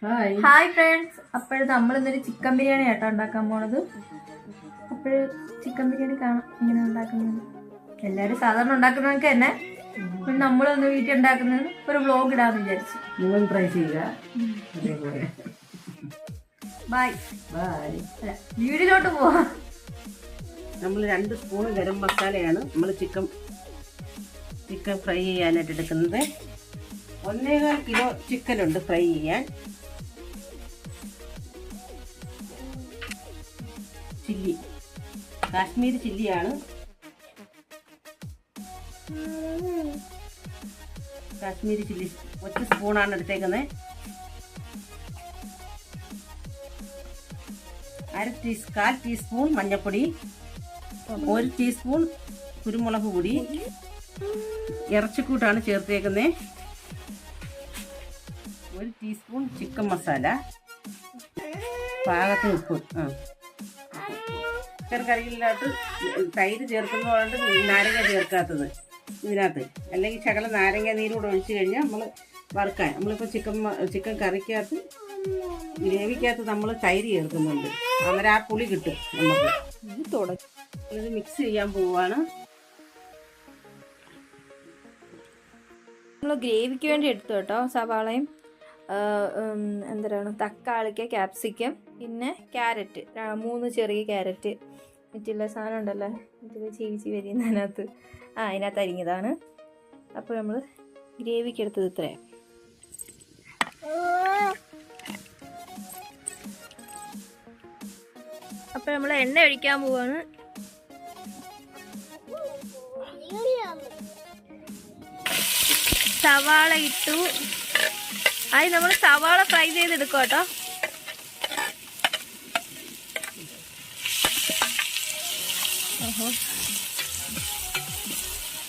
Hi friends. അപ്പോൾ നമ്മൾ ഇന്നൊരു ചിക്കൻ ബിരിയാണി ആട്ടോ ഉണ്ടാക്കാൻ പോണത്. അപ്പോൾ ചിക്കൻ ബിരിയാണി കാണാം ഇങ്ങനെ ഉണ്ടാക്കുന്നത്. എല്ലാവരും സാധാരണ ഉണ്ടാക്കുന്നതൊക്കെ തന്നെ നമ്മളൊന്ന് വീട്ടിൽ ഉണ്ടാക്കുന്നത് ഒരു വ്ലോഗ് ഇടാന്ന് വിചാരിച്ചു. നിങ്ങൾ ട്രൈ ചെയ്യുക. Bye bye. വീട്ടിലോട്ട് പോവാം. നമ്മൾ 2 സ്പൂൺ ഗരം മസാലയാണ് നമ്മൾ ചിക്കൻ ഫ്രൈ ചെയ്യാനായിട്ട് എടുക്കുന്നത്. 1.25 കിലോ ചിക്കൻ ഉണ്ട് ഫ്രൈ ചെയ്യാൻ. ചില്ലി കാശ്മീരി ചില്ലിയാണ്. കാശ്മീരി ചില്ലി 1 സ്പൂണാണ് എടുത്തേക്കുന്നത്. 1/4 ടീസ്പൂൺ മഞ്ഞൾപ്പൊടി, 1 ടീസ്പൂൺ കുരുമുളക് പൊടി, ഇറച്ചിക്കൂട്ടാണ് ചേർത്തേക്കുന്നത്. 1 ടീസ്പൂൺ ചിക്കൻ മസാല, പാകത്തിന് ഉപ്പ്. ചിക്കൻ കറിയിലോട്ട് തൈര് ചേർക്കുന്നതുകൊണ്ട് നാരങ്ങ ചേർക്കാത്തത് ഇതിനകത്ത്. അല്ലെങ്കിൽ ശകലം നാരങ്ങ നീരൂടെ ഒഴിച്ച് കഴിഞ്ഞാൽ നമ്മൾ വറുക്കാൻ, നമ്മളിപ്പോൾ ചിക്കൻ കറിക്കകത്ത് ഗ്രേവിക്കകത്ത് നമ്മൾ തൈര് ചേർക്കുന്നുണ്ട്. അന്നേരം ആ പുളി കിട്ടും നമുക്ക്. ഇത് മിക്സ് ചെയ്യാൻ പോവുകയാണ്. നമ്മൾ ഗ്രേവിക്ക് വേണ്ടി എടുത്തു കേട്ടോ. സവാളയും എന്താണ് തക്കാളിക്ക്, ക്യാപ്സിക്കം, പിന്നെ ക്യാരറ്റ്, 3 ചെറിയ ക്യാരറ്റ്, മറ്റുള്ള സാധനം ഉണ്ടല്ലോ മറ്റുള്ള ചീവിച്ച് വരിയുന്നതിനകത്ത് അതിനകത്ത് അരിഞ്ഞതാണ്. അപ്പോൾ നമ്മൾ ഗ്രേവിക്ക് എടുത്തത് ഇത്രയാണ്. അപ്പോൾ നമ്മൾ എണ്ണ ഒഴിക്കാൻ പോവാണ്. സവാള ഇട്ടു. അത് നമ്മൾ സവാള ഫ്രൈ ചെയ്തെടുക്കും കേട്ടോ.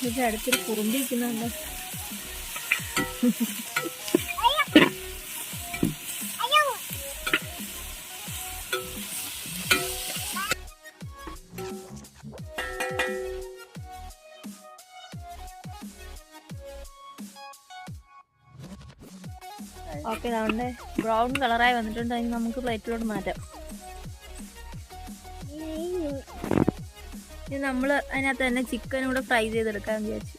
ഇതിൻ്റെ അടുത്തൊരു കുറുമ്പിരിക്കുന്നുണ്ട്. ഓക്കെ, നമ്മുടെ ബ്രൗൺ കളറായി വന്നിട്ടുണ്ട്. അതിന് നമുക്ക് പ്ലേറ്റിലോട്ട് മാറ്റാം. ഇനി നമ്മൾ അതിനകത്ത് തന്നെ ചിക്കനും കൂടെ ഫ്രൈ ചെയ്തെടുക്കാമെന്ന് വിചാരിച്ചു.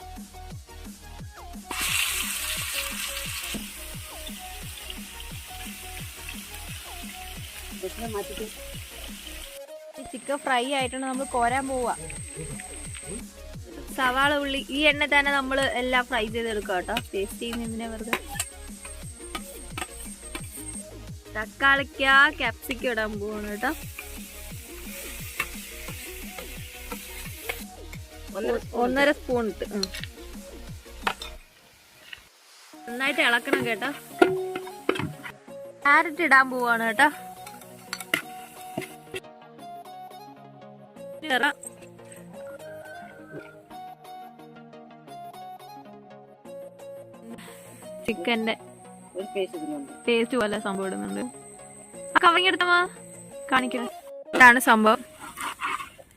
ചിക്കൻ ഫ്രൈ ആയിട്ടാണ് നമ്മൾ കോരാൻ പോവുക. സവാള, ഉള്ളി ഈ എണ്ണ തന്നെ നമ്മൾ എല്ലാം ഫ്രൈ ചെയ്തെടുക്കുക കേട്ടോ. ടേസ്റ്റ് ചെയ്യുന്നതിനെ വെറുതെ. തക്കാളിക്ക, ക്യാപ്സിക്കം ഇടാൻ പോവാണ് കേട്ടോ. 1.5 സ്പൂൺ ഇട്ട് നന്നായിട്ട് ഇളക്കണം കേട്ടോ. ക്യാരറ്റ് ഇടാൻ പോവാണ് കേട്ടോ. ചിക്കൻ്റെ പേസ്റ്റ് പോലെ സംഭവം ഇടുന്നുണ്ട്. കവങ്ങിയെടുത്തമ്മ കാണിക്കണം. ഇതാണ് സംഭവം.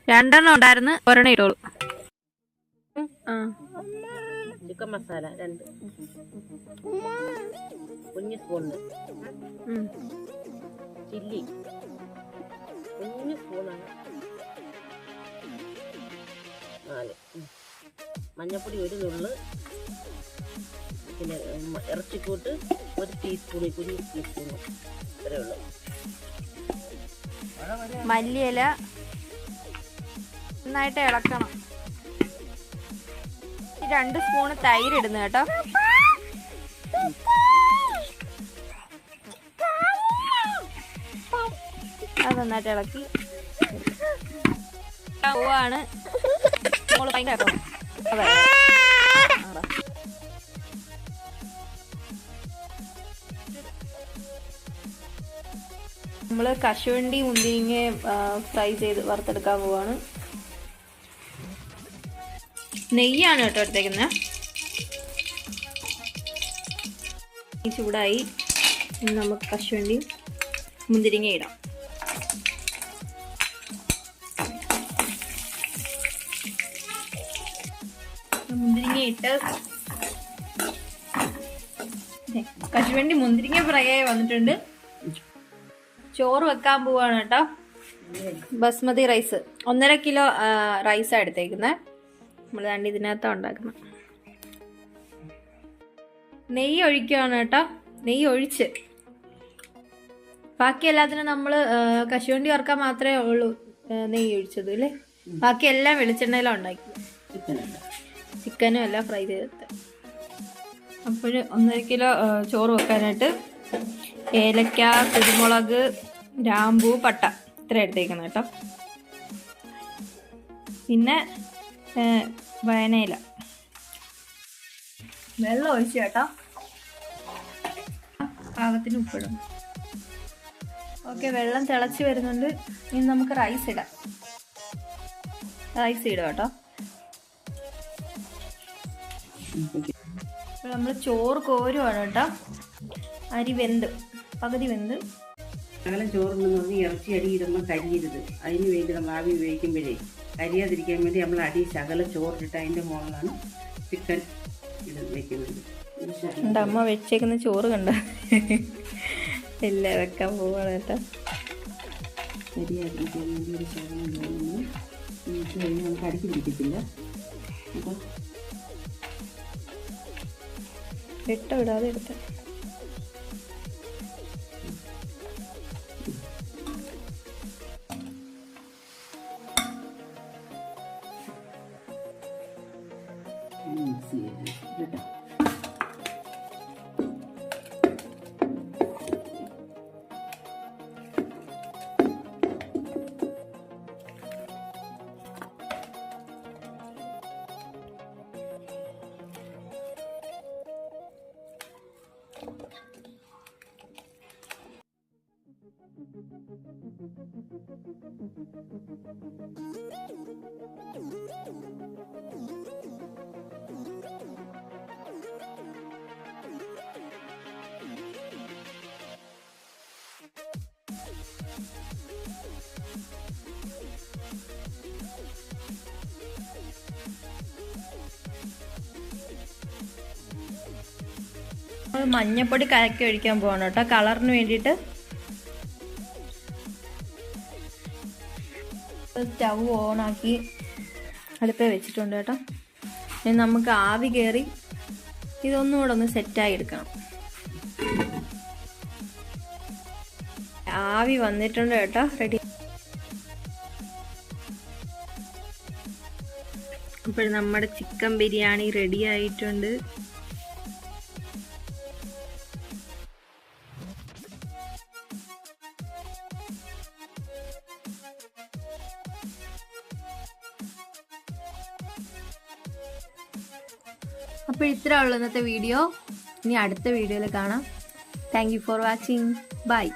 2 എണ്ണം ഉണ്ടായിരുന്നു, 1 എണ്ണം ഇട്ടോളൂ. ചിക്കൻ മസാല 2 കുഞ്ഞ് സ്പൂണ്, ചില്ലി കുഞ്ഞ് സ്പൂണാണ്, 4 മഞ്ഞൾപ്പൊടി 1 നുള്ള്, പിന്നെ ഇറച്ചിക്കൂട്ട് 1 ടീസ്പൂൺ, കുഞ്ഞ് ടീസ്പൂൺ ഇത്രയേ ഉള്ളൂ. മല്ലിയില നന്നായിട്ട് ഇളക്കണം. 2 സ്പൂണ് തൈര് ഇടുന്നു കേട്ടോ. അത് നന്നായിട്ട് ഇളക്കി പോവാണ്. നമ്മൾ കശുവണ്ടി മുന്തിരിങ്ങ ഫ്രൈ ചെയ്ത് വറുത്തെടുക്കാൻ പോവാണ്. നെയ്യാണ് കേട്ടോ എടുത്തേക്കുന്നത്. ചൂടായി. നമുക്ക് കശുവണ്ടിയും മുന്തിരിങ്ങ ഇടാം. മുന്തിരിങ്ങ ഇട്ട് കശുവണ്ടി മുന്തിരിങ്ങ ഫ്രൈ ആയി വന്നിട്ടുണ്ട്. ചോറ് വെക്കാൻ പോവാണ് കേട്ടോ. ബസ്മതി റൈസ് 1.5 കിലോ റൈസാണ് എടുത്തേക്കുന്നത്. നമ്മൾ രണ്ട് ഇതിനകത്താണ് ഉണ്ടാക്കുന്നത്. നെയ്യ് ഒഴിക്കുകയാണ് കേട്ടോ. നെയ്യ് ഒഴിച്ച് ബാക്കി എല്ലാത്തിനും നമ്മൾ കശുവണ്ടി വറുക്കാൻ മാത്രമേ ഉള്ളൂ നെയ്യ് ഒഴിച്ചത് അല്ലേ. ബാക്കി എല്ലാം വെളിച്ചെണ്ണയിലാണ് ഉണ്ടാക്കി. ചിക്കനും എല്ലാം ഫ്രൈ ചെയ്തെടുത്ത്. അപ്പോൾ 1.5 കിലോ ചോറ് വെക്കാനായിട്ട് ഏലക്ക, കുരുമുളക്, ഗ്രാമ്പൂ, പട്ട ഇത്ര എടുത്തേക്കണം കേട്ടോ. പിന്നെ വയനയില. വെള്ളം ഒഴിച്ചു കേട്ടോ. പാകത്തിന് ഉപ്പിടും. ഓക്കെ, വെള്ളം തിളച്ച് വരുന്നുണ്ട്. ഇനി നമുക്ക് റൈസ് ഇടാം. റൈസ് ഇടും കേട്ടോ. അപ്പോൾ നമ്മൾ ചോറ് കോരുവാണ് കേട്ടോ. അരി വെന്ത് പകുതി വെന്ത്. ശകലം ചോറുണ്ടെന്ന് പറഞ്ഞ് ഇറച്ചി അടി ഇടുമ്പോൾ കരിയരുത്. അതിന് വേണ്ടി നമ്മൾ ആവി ഉപയോഗിക്കുമ്പോഴേ കരിയാതിരിക്കാൻ വേണ്ടി നമ്മൾ അടി ശകലം ചോറിട്ടിട്ട് അതിൻ്റെ മുകളിലാണ് ചിക്കൻ വെക്കുന്നത്. എൻ്റെ അമ്മ വെച്ചേക്കുന്ന ചോറ് കണ്ട ഇല്ല, വെക്കാൻ പോവാണ് കേട്ടോ. കരിയാതിരിക്കാൻ വേണ്ടി ഒരു ശകലം കഴിഞ്ഞ് നമുക്ക് അടിക്ക് പിടിക്കത്തില്ല. അപ്പോൾ വിടാതെ എടുത്ത മഞ്ഞപ്പൊടി കലക്കി ഒഴിക്കാൻ പോകണം കേട്ടോ, കളറിന് വേണ്ടിയിട്ട്. സ്റ്റൗ ഓണാക്കി അടുപ്പേ വെച്ചിട്ടുണ്ട് കേട്ടോ. ഇനി നമുക്ക് ആവി കയറി ഇതൊന്നും കൂടെ ഒന്ന് സെറ്റായി എടുക്കണം. ആവി വന്നിട്ടുണ്ട് കേട്ടോ. റെഡി. അപ്പോൾ നമ്മുടെ ചിക്കൻ ബിരിയാണി റെഡി ആയിട്ടുണ്ട്. അപ്പോൾ ഇത്ര ഉള്ളൂ ഇന്നത്തെ വീഡിയോ. ഇനി അടുത്ത വീഡിയോയിൽ കാണാം. Thank you for watching. By.